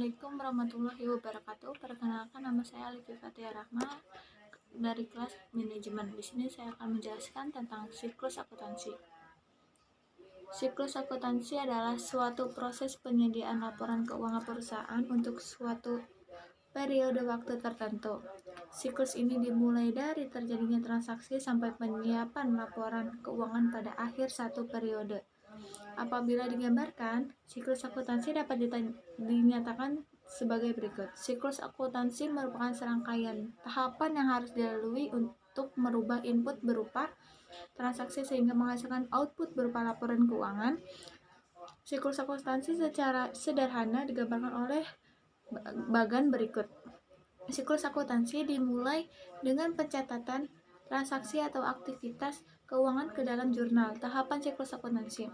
Assalamualaikum warahmatullahi wabarakatuh. Perkenalkan, nama saya Alifi Fatia Rahma dari kelas manajemen. Di sini saya akan menjelaskan tentang siklus akuntansi. Siklus akuntansi adalah suatu proses penyediaan laporan keuangan perusahaan untuk suatu periode waktu tertentu. Siklus ini dimulai dari terjadinya transaksi sampai penyiapan laporan keuangan pada akhir satu periode. Apabila digambarkan, siklus akuntansi dapat dinyatakan sebagai berikut. Siklus akuntansi merupakan serangkaian tahapan yang harus dilalui untuk merubah input berupa transaksi sehingga menghasilkan output berupa laporan keuangan. Siklus akuntansi secara sederhana digambarkan oleh bagan berikut. Siklus akuntansi dimulai dengan pencatatan transaksi atau aktivitas keuangan ke dalam jurnal. Tahapan siklus akuntansi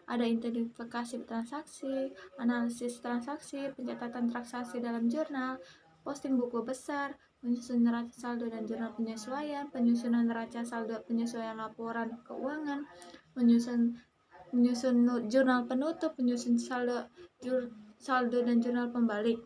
ada identifikasi transaksi, analisis transaksi, pencatatan transaksi dalam jurnal, posting buku besar, menyusun neraca saldo dan jurnal penyesuaian, penyusunan neraca saldo penyesuaian laporan keuangan, menyusun jurnal penutup, menyusun saldo dan jurnal pembalik.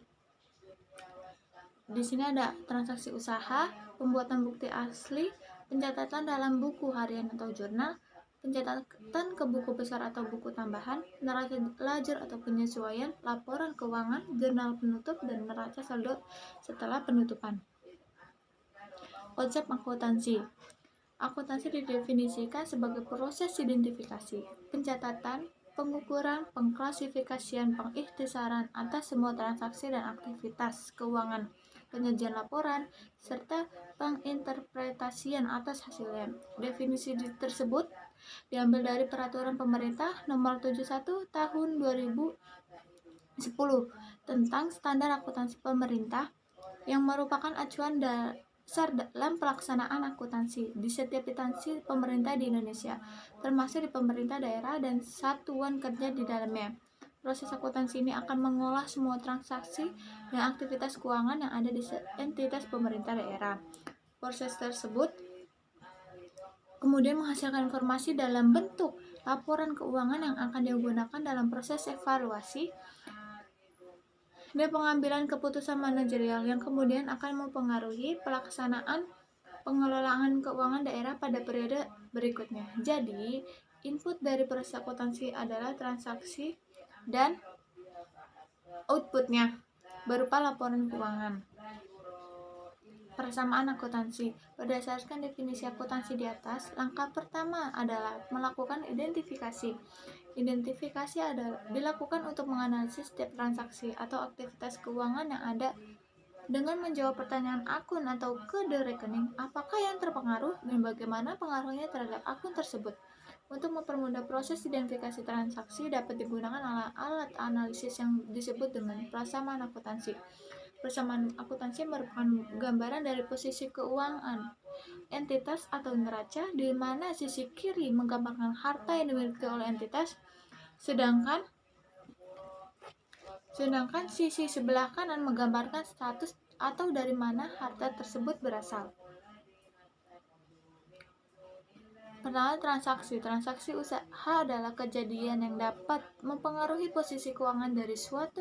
Di sini ada transaksi usaha, pembuatan bukti asli, pencatatan dalam buku harian atau jurnal, pencatatan ke buku besar atau buku tambahan, neraca lajur atau penyesuaian, laporan keuangan, jurnal penutup, dan neraca saldo setelah penutupan. Konsep akuntansi. Akuntansi didefinisikan sebagai proses identifikasi, pencatatan, pengukuran, pengklasifikasian, pengikhtisaran atas semua transaksi dan aktivitas keuangan, penyajian laporan, serta penginterpretasian atas hasilnya. Definisi tersebut diambil dari Peraturan Pemerintah Nomor 71 Tahun 2010 tentang Standar Akuntansi Pemerintah yang merupakan acuan dasar dalam pelaksanaan akuntansi di setiap instansi pemerintah di Indonesia, termasuk di pemerintah daerah dan satuan kerja di dalamnya. Proses akuntansi ini akan mengolah semua transaksi dan aktivitas keuangan yang ada di entitas pemerintah daerah. Proses tersebut kemudian menghasilkan informasi dalam bentuk laporan keuangan yang akan digunakan dalam proses evaluasi dan pengambilan keputusan manajerial yang kemudian akan mempengaruhi pelaksanaan pengelolaan keuangan daerah pada periode berikutnya. Jadi, input dari proses akuntansi adalah transaksi dan outputnya berupa laporan keuangan. Persamaan akuntansi. Berdasarkan definisi akuntansi di atas, langkah pertama adalah melakukan identifikasi. Identifikasi adalah dilakukan untuk menganalisis setiap transaksi atau aktivitas keuangan yang ada dengan menjawab pertanyaan akun atau kode rekening, apakah yang terpengaruh dan bagaimana pengaruhnya terhadap akun tersebut. Untuk mempermudah proses identifikasi transaksi dapat digunakan alat analisis yang disebut dengan persamaan akuntansi. Persamaan akuntansi merupakan gambaran dari posisi keuangan entitas atau neraca, di mana sisi kiri menggambarkan harta yang dimiliki oleh entitas, sedangkan sisi sebelah kanan menggambarkan status atau dari mana harta tersebut berasal. Pertama, transaksi. Transaksi usaha adalah kejadian yang dapat mempengaruhi posisi keuangan dari suatu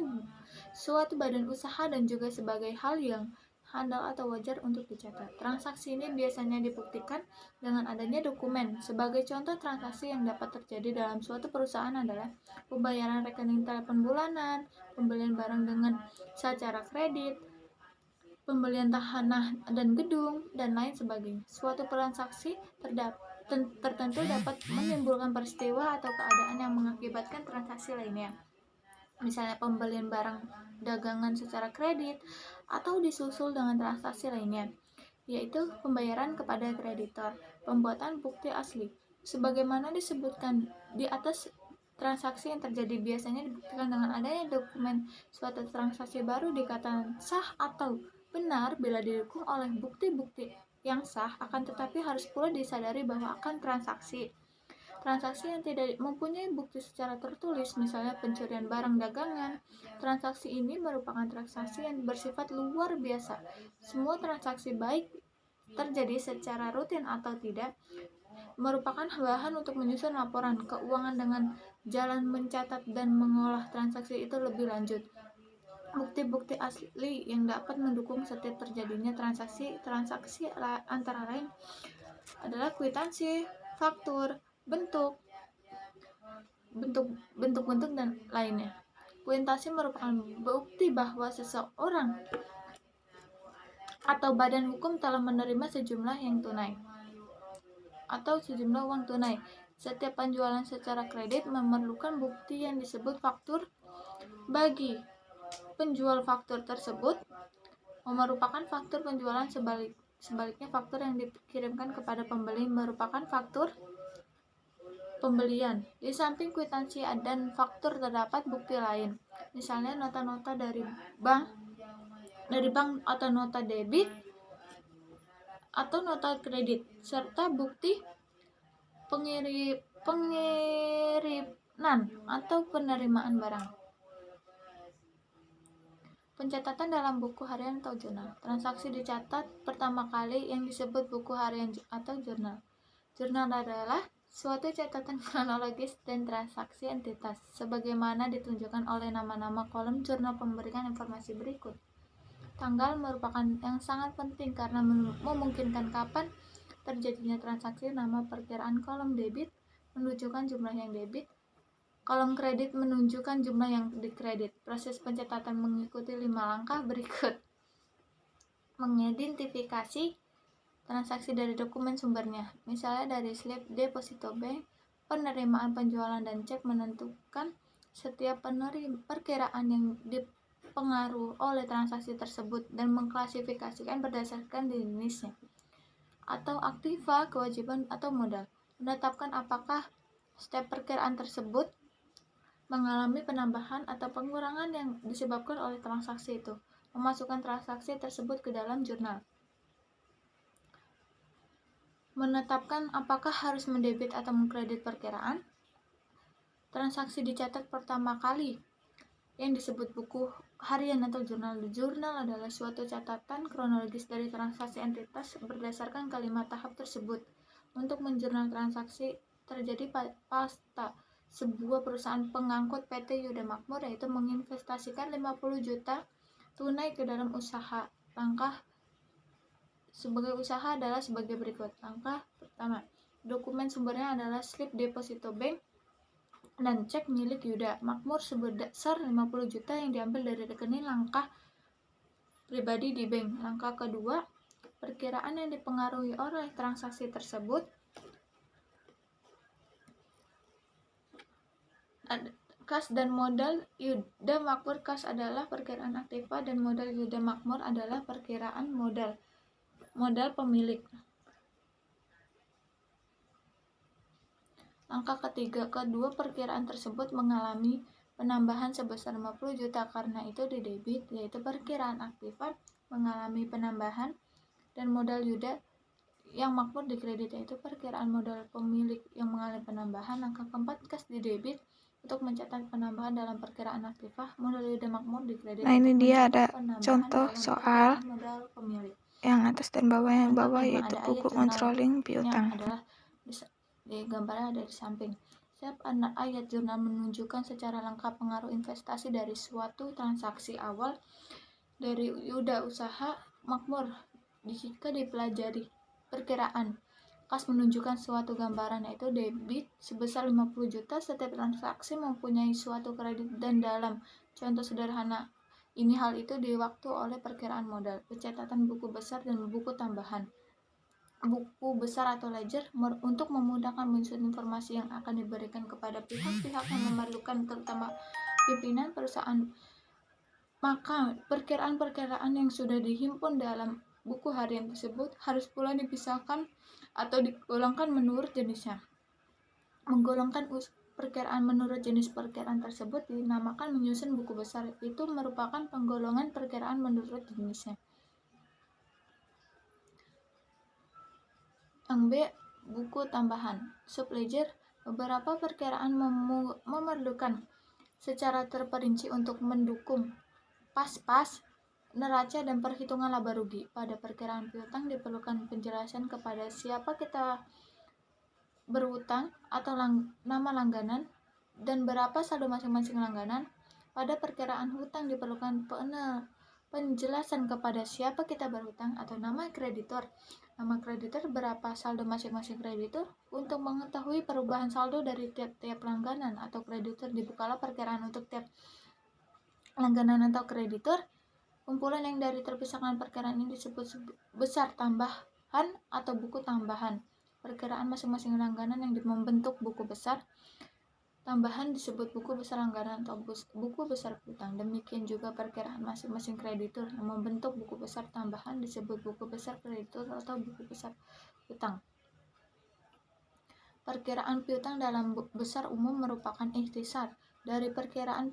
badan usaha dan juga sebagai hal yang handal atau wajar untuk dicatat. Transaksi ini biasanya dibuktikan dengan adanya dokumen. Sebagai contoh transaksi yang dapat terjadi dalam suatu perusahaan adalah pembayaran rekening telepon bulanan, pembelian barang dengan secara kredit, pembelian tanah dan gedung, dan lain sebagainya. Suatu transaksi tertentu dapat menimbulkan peristiwa atau keadaan yang mengakibatkan transaksi lainnya. Misalnya pembelian barang dagangan secara kredit atau disusul dengan transaksi lainnya, yaitu pembayaran kepada kreditor, pembuatan bukti asli. Sebagaimana disebutkan di atas, transaksi yang terjadi biasanya dibuktikan dengan adanya dokumen. Suatu transaksi baru dikatakan sah atau benar bila didukung oleh bukti-bukti yang sah, akan tetapi harus pula disadari bahwa akan transaksi yang tidak mempunyai bukti secara tertulis, misalnya pencurian barang dagangan. Transaksi ini merupakan transaksi yang bersifat luar biasa. Semua transaksi, baik terjadi secara rutin atau tidak, merupakan bahan untuk menyusun laporan keuangan dengan jalan mencatat dan mengolah transaksi itu lebih lanjut. Bukti-bukti asli yang dapat mendukung setiap terjadinya transaksi antara lain adalah kwitansi, faktur, bentuk-bentuk dan lainnya. Kwitansi merupakan bukti bahwa seseorang atau badan hukum telah menerima sejumlah uang tunai. Setiap penjualan secara kredit memerlukan bukti yang disebut faktur. Bagi penjual, faktur tersebut merupakan faktur penjualan, sebaliknya faktur yang dikirimkan kepada pembeli merupakan faktur pembelian. Di samping kwitansi dan faktur terdapat bukti lain, misalnya nota-nota dari bank atau nota debit atau nota kredit, serta bukti pengiriman atau penerimaan barang. Pencatatan dalam buku harian atau jurnal. Transaksi dicatat pertama kali yang disebut buku harian atau jurnal. Jurnal adalah suatu catatan kronologis dan transaksi entitas, sebagaimana ditunjukkan oleh nama-nama kolom jurnal memberikan informasi berikut. Tanggal merupakan yang sangat penting karena memungkinkan kapan terjadinya transaksi. Nama perkiraan kolom debit menunjukkan jumlah yang debit. Kolom kredit menunjukkan jumlah yang dikredit. Proses pencatatan mengikuti 5 langkah berikut. Mengidentifikasi transaksi dari dokumen sumbernya, misalnya dari slip deposito bank, penerimaan penjualan dan cek. Menentukan setiap perkiraan yang dipengaruhi oleh transaksi tersebut dan mengklasifikasikan berdasarkan jenisnya atau aktiva, kewajiban atau modal. Menetapkan apakah setiap perkiraan tersebut mengalami penambahan atau pengurangan yang disebabkan oleh transaksi itu. Memasukkan transaksi tersebut ke dalam jurnal. Menetapkan apakah harus mendebit atau mengkredit perkiraan. Transaksi dicatat pertama kali yang disebut buku harian atau jurnal. Jurnal adalah suatu catatan kronologis dari transaksi entitas berdasarkan kelima tahap tersebut. Untuk menjurnal transaksi terjadi pasca sebuah perusahaan pengangkut PT Yuda Makmur, yaitu menginvestasikan 50 juta tunai ke dalam usaha. Langkah sebagai usaha adalah sebagai berikut. Langkah pertama, dokumen sumbernya adalah slip deposito bank dan cek milik Yuda Makmur sebesar 50 juta yang diambil dari rekening langkah pribadi di bank. Langkah kedua, perkiraan yang dipengaruhi oleh transaksi tersebut. Kas dan modal Yuda Makmur. Kas adalah perkiraan aktiva dan modal Yuda Makmur adalah perkiraan modal pemilik. Langkah ketiga, kedua perkiraan tersebut mengalami penambahan sebesar 50 juta, karena itu di debit, yaitu perkiraan aktiva mengalami penambahan dan modal Yuda yang Makmur di kredit, yaitu perkiraan modal pemilik yang mengalami penambahan. Langkah keempat, kas di debit untuk mencatat penambahan dalam perkiraan aktiva, modal Yuda Makmur di kredit. Nah, ini dia ada contoh soal modal pemilik. Yang atas dan bawah Yang yaitu ada buku ayat controlling piutang. Adalah di gambarnya ada di samping. Setiap ayat jurnal menunjukkan secara lengkap pengaruh investasi dari suatu transaksi awal dari Yuda usaha Makmur. Jika dipelajari perkiraan kas menunjukkan suatu gambaran, yaitu debit sebesar 50 juta. Setiap transaksi mempunyai suatu kredit, dan dalam contoh sederhana ini hal itu diwaktu oleh perkiraan modal. Pencatatan buku besar dan buku tambahan. Buku besar atau ledger untuk memudahkan menyusun informasi yang akan diberikan kepada pihak-pihak yang memerlukan, terutama pimpinan perusahaan. Maka perkiraan-perkiraan yang sudah dihimpun dalam buku harian tersebut harus pula dipisahkan atau digolongkan menurut jenisnya. Menggolongkan perkiraan menurut jenis perkiraan tersebut dinamakan menyusun buku besar. Itu merupakan penggolongan perkiraan menurut jenisnya. Yang B, buku tambahan, subledger. Beberapa perkiraan memerlukan secara terperinci untuk mendukung pas-pas, neraca, dan perhitungan laba rugi. Pada perkiraan piutang diperlukan penjelasan kepada siapa kita berutang atau nama langganan dan berapa saldo masing-masing langganan. Pada perkiraan hutang diperlukan penjelasan kepada siapa kita berhutang atau nama kreditor. Nama kreditor, berapa saldo masing-masing kreditor. Untuk mengetahui perubahan saldo dari tiap-tiap langganan atau kreditor, dibukalah perkiraan untuk tiap langganan atau kreditor. Kumpulan yang dari terpisahkan perkiraan ini disebut besar tambahan atau buku tambahan. Perkiraan masing-masing langganan yang membentuk buku besar tambahan disebut buku besar langganan atau buku besar hutang. Demikian juga perkiraan masing-masing kreditur yang membentuk buku besar tambahan disebut buku besar kreditur atau buku besar hutang. Perkiraan piutang dalam besar umum merupakan ikhtisar dari perkiraan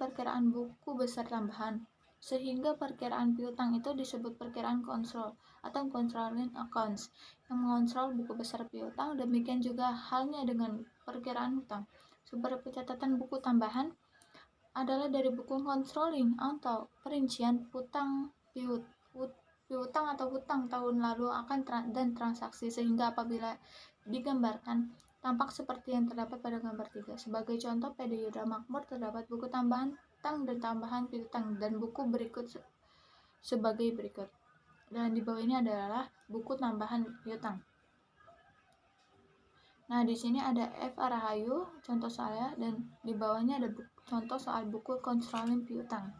buku besar tambahan, sehingga perkiraan piutang itu disebut perkiraan kontrol atau controlling accounts yang mengontrol buku besar piutang. Demikian juga halnya dengan perkiraan hutang. Sumber pencatatan buku tambahan adalah dari buku controlling atau perincian piutang atau hutang tahun lalu dan transaksi, sehingga apabila digambarkan tampak seperti yang terdapat pada gambar 3. Sebagai contoh, pada Yuda Makmur terdapat buku tambahan hutang dan tambahan piutang dan buku berikut sebagai berikut. Dan di bawah ini adalah buku tambahan piutang. Nah, di sini ada F. Rahayu, contoh soalnya, dan di bawahnya ada contoh soal buku controlling piutang.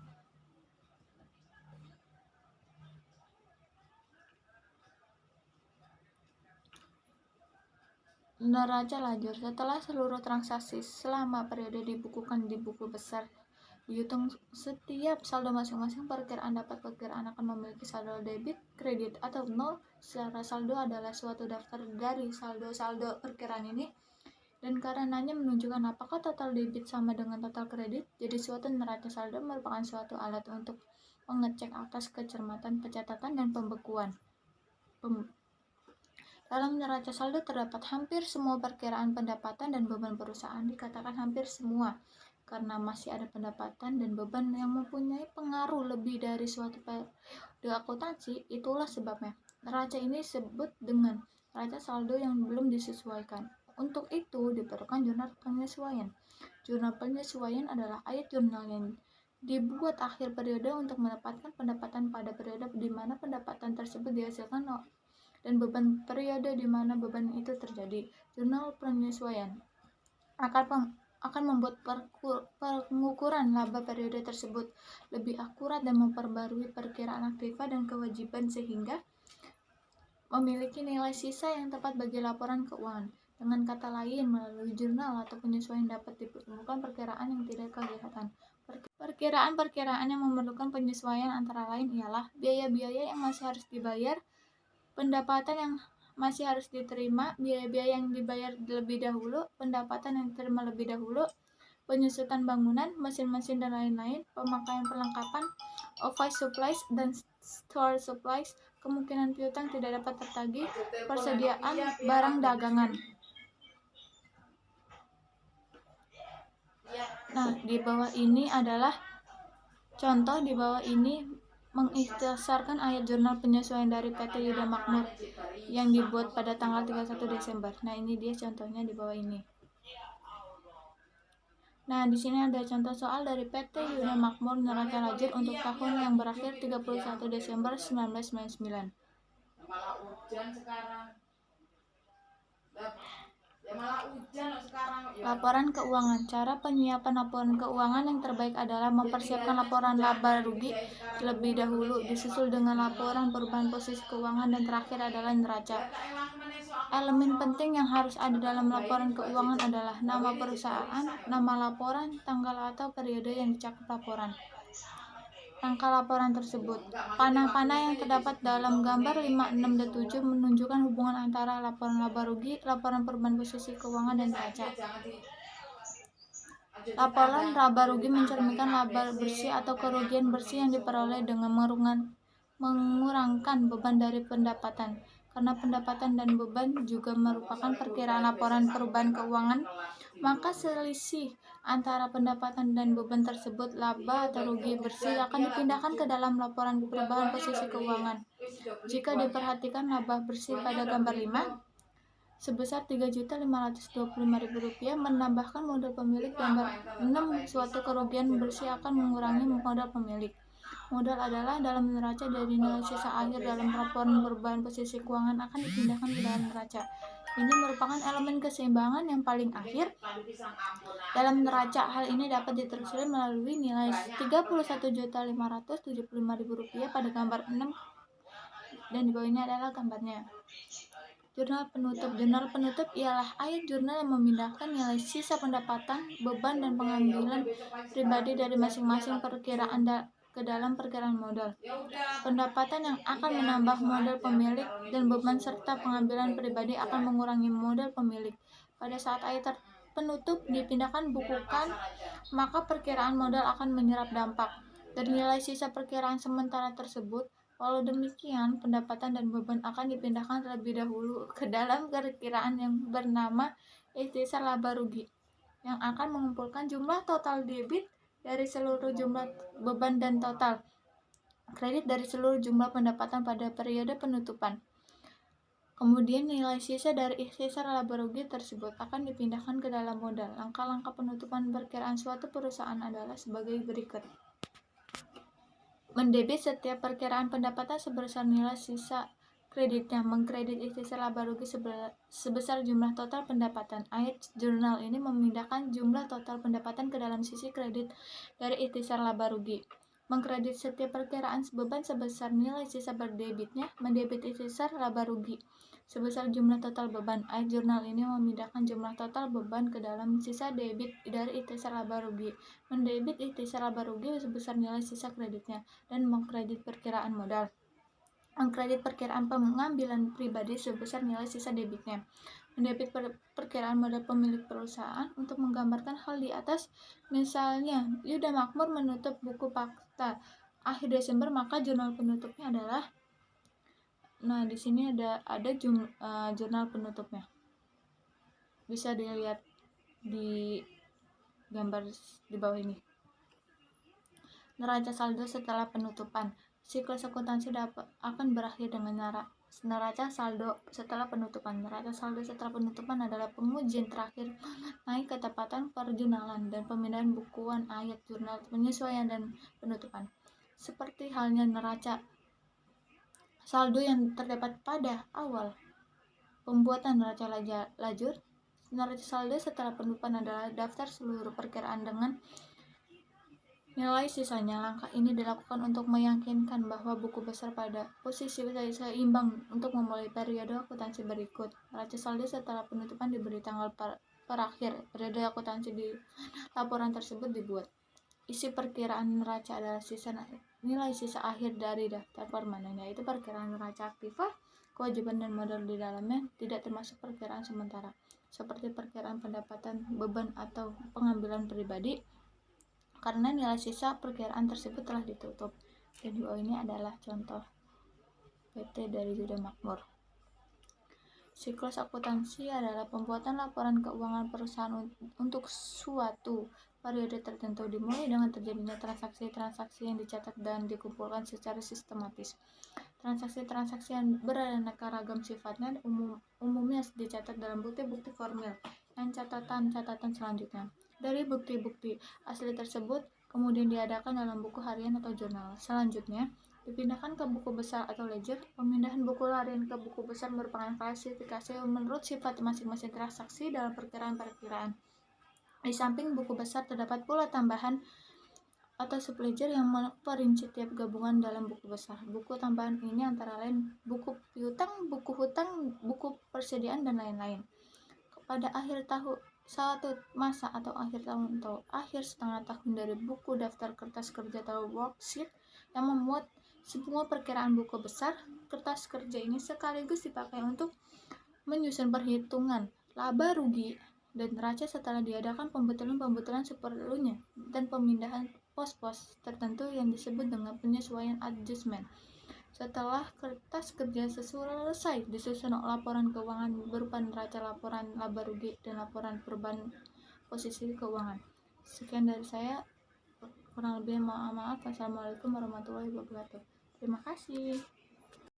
Neraca lajur. Setelah seluruh transaksi selama periode dibukukan di buku besar dihitung setiap saldo masing-masing, perkiraan akan memiliki saldo debit, kredit, atau nol. Secara saldo adalah suatu daftar dari saldo-saldo perkiraan ini, dan karenanya menunjukkan apakah total debit sama dengan total kredit. Jadi suatu neraca saldo merupakan suatu alat untuk mengecek atas kecermatan pencatatan dan pembekuan. Dalam neraca saldo terdapat hampir semua perkiraan pendapatan dan beban perusahaan. Dikatakan hampir semua karena masih ada pendapatan dan beban yang mempunyai pengaruh lebih dari suatu periode akuntansi. Itulah sebabnya neraca ini disebut dengan neraca saldo yang belum disesuaikan. Untuk itu diperlukan jurnal penyesuaian. Jurnal penyesuaian adalah ayat jurnal yang dibuat akhir periode untuk menempatkan pendapatan pada periode di mana pendapatan tersebut dihasilkan dan beban periode di mana beban itu terjadi. Jurnal penyesuaian akan membuat pengukuran laba periode tersebut lebih akurat dan memperbarui perkiraan aktiva dan kewajiban sehingga memiliki nilai sisa yang tepat bagi laporan keuangan. Dengan kata lain, melalui jurnal atau penyesuaian dapat ditemukan perkiraan yang tidak kelihatan. Perkiraan yang memerlukan penyesuaian antara lain ialah biaya-biaya yang masih harus dibayar, pendapatan yang masih harus diterima, biaya-biaya yang dibayar lebih dahulu, pendapatan yang diterima lebih dahulu, penyusutan bangunan, mesin-mesin dan lain-lain, pemakaian perlengkapan, office supplies dan store supplies, kemungkinan piutang tidak dapat tertagih, persediaan barang dagangan. Nah, di bawah ini adalah contoh. Di bawah ini mengikhtisarkan ayat jurnal penyesuaian dari PT Yuda Makmur yang dibuat pada tanggal 31 Desember. Nah, ini dia contohnya di bawah ini. Nah, di sini ada contoh soal dari PT Yuda Makmur neraca lajur untuk tahun yang berakhir 31 Desember 1999. Laporan keuangan. Cara penyiapan laporan keuangan yang terbaik adalah mempersiapkan laporan laba rugi terlebih dahulu, disusul dengan laporan perubahan posisi keuangan, dan terakhir adalah neraca. Elemen penting yang harus ada dalam laporan keuangan adalah nama perusahaan, nama laporan, tanggal atau periode yang dicakup laporan. Rangka laporan tersebut. Panah-panah yang terdapat dalam gambar 5, 6, dan 7 menunjukkan hubungan antara laporan laba rugi, laporan perubahan posisi keuangan, dan neraca. Laporan laba rugi mencerminkan laba bersih atau kerugian bersih yang diperoleh dengan mengurangkan beban dari pendapatan. Karena pendapatan dan beban juga merupakan perkiraan laporan perubahan keuangan, maka selisih antara pendapatan dan beban tersebut, laba atau rugi bersih, akan dipindahkan ke dalam laporan perubahan posisi keuangan. Jika diperhatikan laba bersih pada gambar 5, sebesar Rp3.525.000 menambahkan modal pemilik. Gambar 6. Suatu kerugian bersih akan mengurangi modal pemilik. Modal adalah dalam neraca dari nilai sisa akhir dalam laporan perubahan posisi keuangan akan dipindahkan ke dalam neraca. Ini merupakan elemen keseimbangan yang paling akhir dalam neraca. Hal ini dapat ditelusuri melalui nilai Rp31.575.000 pada gambar 6, dan di bawah ini adalah gambarnya. Jurnal penutup. Jurnal penutup ialah ayat jurnal yang memindahkan nilai sisa pendapatan, beban, dan pengambilan pribadi dari masing-masing perkiraan ke dalam perkiraan modal. Pendapatan yang akan menambah modal pemilik dan beban serta pengambilan pribadi akan mengurangi modal pemilik. Pada saat ayat penutup dipindahkan bukukan, maka perkiraan modal akan menyerap dampak dari nilai sisa perkiraan sementara tersebut. Walau demikian, pendapatan dan beban akan dipindahkan terlebih dahulu ke dalam perkiraan yang bernama ikhtisar laba rugi, yang akan mengumpulkan jumlah total debit dari seluruh jumlah beban dan total kredit dari seluruh jumlah pendapatan pada periode penutupan. Kemudian nilai sisa dari ikhtisar laba rugi tersebut akan dipindahkan ke dalam modal. Langkah-langkah penutupan perkiraan suatu perusahaan adalah sebagai berikut. Mendebit setiap perkiraan pendapatan sebesar nilai sisa kreditnya. Mengkredit ikhtisar laba rugi sebesar jumlah total pendapatan. Ayat jurnal ini memindahkan jumlah total pendapatan ke dalam sisi kredit dari ikhtisar laba rugi. Mengkredit setiap perkiraan beban sebesar nilai sisa berdebitnya. Mendebit ikhtisar laba rugi sebesar jumlah total beban. Ayat jurnal ini memindahkan jumlah total beban ke dalam sisa debit dari ikhtisar laba rugi. Mendebit ikhtisar laba rugi sebesar nilai sisa kreditnya, dan mengkredit perkiraan modal. Mengkredit perkiraan pengambilan pribadi sebesar nilai sisa debitnya. Mendebit perkiraan modal pemilik perusahaan. Untuk menggambarkan hal di atas, misalnya Yuda Makmur menutup buku fakta akhir Desember, maka jurnal penutupnya adalah, nah di sini ada jurnal penutupnya, bisa dilihat di gambar di bawah ini. Neraca saldo setelah penutupan. Siklus akuntansi akan berakhir dengan neraca saldo setelah penutupan. Neraca saldo setelah penutupan adalah pengujian terakhir mengenai ketepatan perjurnalan dan pemindahan bukuan ayat jurnal penyesuaian dan penutupan. Seperti halnya neraca saldo yang terdapat pada awal pembuatan neraca lajur, neraca saldo setelah penutupan adalah daftar seluruh perkiraan dengan nilai sisanya. Langkah ini dilakukan untuk meyakinkan bahwa buku besar pada posisi seimbang untuk memulai periode akuntansi berikut. Neraca saldo setelah penutupan diberi tanggal terakhir periode akuntansi di laporan tersebut dibuat. Isi perkiraan neraca adalah nilai sisa akhir dari daftar permanen, yaitu perkiraan neraca aktiva, kewajiban dan modal di dalamnya tidak termasuk perkiraan sementara, seperti perkiraan pendapatan, beban, atau pengambilan pribadi, karena nilai sisa perkiraan tersebut telah ditutup. Dan di bawah ini adalah contoh PT dari Yuda Makmur. Siklus akuntansi adalah pembuatan laporan keuangan perusahaan untuk suatu periode tertentu, dimulai dengan terjadinya transaksi-transaksi yang dicatat dan dikumpulkan secara sistematis. Transaksi-transaksi yang beraneka ragam sifatnya umumnya dicatat dalam bukti-bukti formil dan catatan-catatan selanjutnya. Dari bukti-bukti asli tersebut kemudian diadakan dalam buku harian atau jurnal. Selanjutnya dipindahkan ke buku besar atau ledger. Pemindahan buku harian ke buku besar merupakan klasifikasi menurut sifat masing-masing transaksi dalam perkiraan-perkiraan. Di samping buku besar terdapat pula tambahan atau subledger yang memperinci tiap gabungan dalam buku besar. Buku tambahan ini antara lain buku piutang, buku hutang, buku persediaan, dan lain-lain. Pada akhir satu masa atau akhir tahun atau akhir setengah tahun dari buku daftar kertas kerja atau worksheet yang memuat semua perkiraan buku besar. Kertas kerja ini sekaligus dipakai untuk menyusun perhitungan laba rugi dan neraca setelah diadakan pembetulan-pembetulan seperlunya dan pemindahan pos-pos tertentu yang disebut dengan penyesuaian adjustment. Setelah kertas kerja selesai, disusun laporan keuangan berupa neraca, laporan laba rugi, dan laporan perubahan posisi keuangan. Sekian dari saya, kurang lebih mohon maaf. Wassalamualaikum warahmatullahi wabarakatuh. Terima kasih.